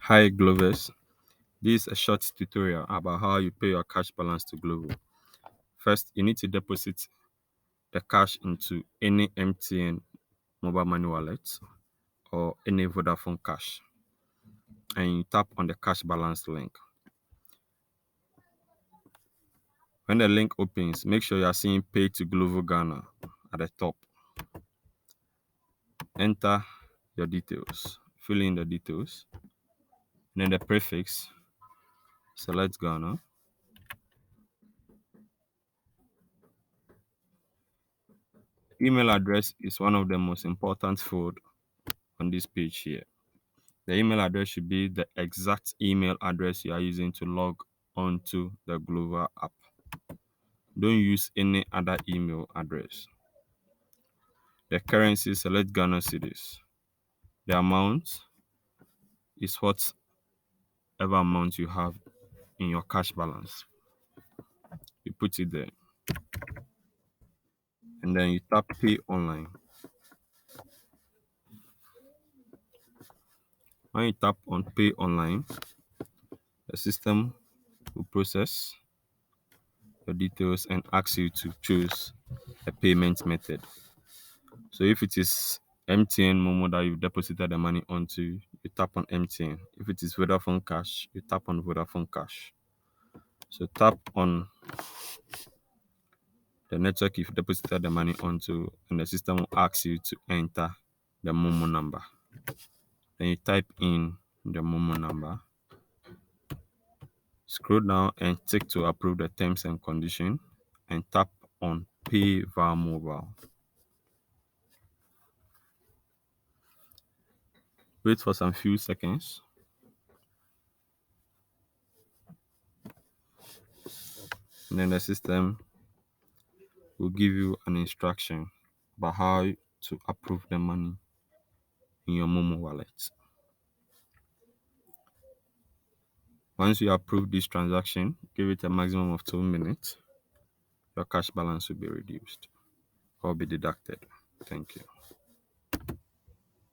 Hi Glovers, this is a short tutorial about how you pay your cash balance to Glovo. First, you need to deposit the cash into any MTN mobile money wallet or any Vodafone cash, and you tap on the cash balance link. When the link opens, make sure you are seeing Pay to Glovo Ghana at the top. Enter your details, fill in the details, and then the prefix, select Ghana. Email address is one of the most important fields on this page here. The email address should be the exact email address you are using to log onto the Glovo app. Don't use any other email address. The currency, select Ghana cedis. The amount is whatever amount you have in your cash balance. You put it there. And then you tap pay online. When you tap on pay online, the system will process your details and ask you to choose a payment method. So if it is MTN Momo that you've deposited the money onto, you tap on MTN. If it is Vodafone Cash, you tap on Vodafone Cash. So tap on the network you've deposited the money onto, and the system will ask you to enter the Momo number. Then you type in the Momo number. Scroll down and tick to approve the terms and condition, and tap on Pay via Mobile. Wait for some few seconds. And then the system will give you an instruction about how to approve the money in your Momo wallet. Once you approve this transaction, give it a maximum of 2 minutes. Your cash balance will be reduced or be deducted. Thank you.